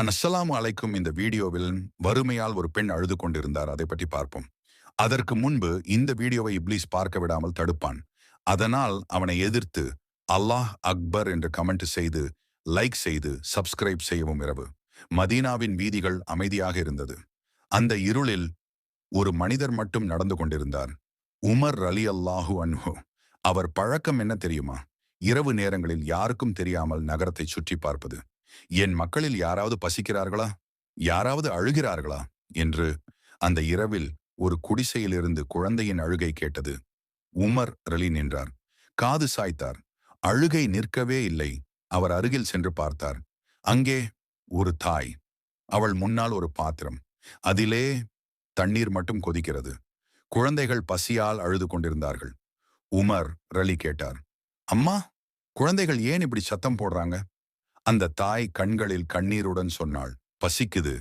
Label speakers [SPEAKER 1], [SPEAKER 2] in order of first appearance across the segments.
[SPEAKER 1] அஸ்ஸலாமு அலைக்கும். இந்த வீடியோவில் வறுமையால் ஒரு பெண் அழுது கொண்டிருந்தார். அதை பற்றி பார்ப்போம். அதற்கு முன்பு இந்த வீடியோவை இப்லீஸ் பார்க்க விடாமல் தடுப்பான். அதனால் அவனை எதிர்த்து அல்லாஹ் அக்பர் என்று கமெண்ட் செய்து, லைக் செய்து, சப்ஸ்கிரைப் செய்யவும். இரவு மதீனாவின் வீதிகள் அமைதியாக இருந்தது. அந்த இருளில் ஒரு மனிதர் மட்டும் நடந்து கொண்டிருந்தார். உமர் ரலியல்லாஹு அன்ஹு. அவர் பழக்கம் என்ன தெரியுமா? இரவு நேரங்களில் யாருக்கும் தெரியாமல் நகரத்தை சுற்றி பார்ப்பது. என் மக்களில் யாராவது பசிக்கிறார்களா, யாராவது அழுகிறார்களா என்று. அந்த இரவில் ஒரு குடிசையிலிருந்து குழந்தையின் அழுகை கேட்டது. உமர் ரலி நின்றார். காது சாய்த்தார். அழுகை நிற்கவே இல்லை. அவர் அருகில் சென்று பார்த்தார். அங்கே ஒரு தாய். அவள் முன்னால் ஒரு பாத்திரம். அதிலே தண்ணீர் மட்டும் கொதிக்கிறது. குழந்தைகள் பசியால் அழுது கொண்டிருந்தார்கள். உமர் ரலி கேட்டார், அம்மா, குழந்தைகள் ஏன் இப்படி சத்தம் போடுறாங்க? அந்த தாய் கண்களில் கண்ணீருடன் சொன்னாள், பசிக்குது,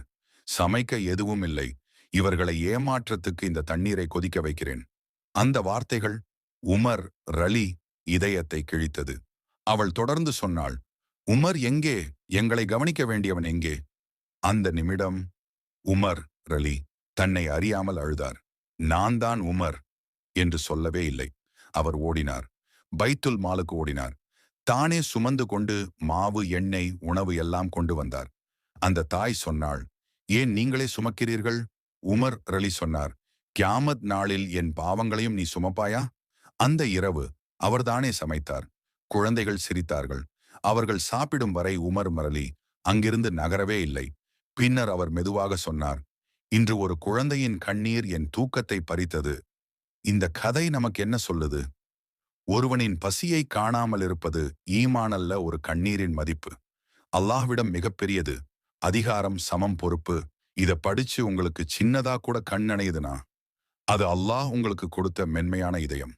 [SPEAKER 1] சமைக்க எதுவும் இல்லை, இவர்களை ஏமாற்றத்துக்கு இந்த தண்ணீரை கொதிக்க வைக்கிறேன். அந்த வார்த்தைகள் உமர் ரலி இதயத்தை கிழித்தது. அவள் தொடர்ந்து சொன்னாள், உமர் எங்கே? எங்களை கவனிக்க வேண்டியவன் எங்கே? அந்த நிமிடம் உமர் ரலி தன்னை அறியாமல் அழுதார். நான் தான் உமர் என்று சொல்லவே இல்லை. அவர் ஓடினார். பைத்துல் மாலுக்கு ஓடினார். தானே சுமந்து கொண்டு மாவு, எண்ணெய், உணவு எல்லாம் கொண்டு வந்தார். அந்த தாய் சொன்னாள், ஏன் நீங்களே சுமக்கிறீர்கள்? உமர் ரலி சொன்னார், கியாமத் நாளில் என் பாவங்களையும் நீ சுமப்பாயா? அந்த இரவு அவர்தானே சமைத்தார். குழந்தைகள் சிரித்தார்கள். அவர்கள் சாப்பிடும் வரை உமர் ரலி அங்கிருந்து நகரவே இல்லை. பின்னர் அவர் மெதுவாக சொன்னார், இன்று ஒரு குழந்தையின் கண்ணீர் என் தூக்கத்தை பறித்தது. இந்த கதை நமக்கு என்ன சொல்லுது? ஒருவனின் பசியை காணாமல் இருப்பது ஈமான் அல்ல, ஒரு கண்ணீரின் மதிப்பு. அல்லாஹ்விடம் மிகப்பெரியது. அதிகாரம் சமம் பொறுப்பு. இத படிச்சு உங்களுக்கு சின்னதா கூட கண் நனையுதுனா அது அல்லாஹ் உங்களுக்கு கொடுத்த மென்மையான இதயம்.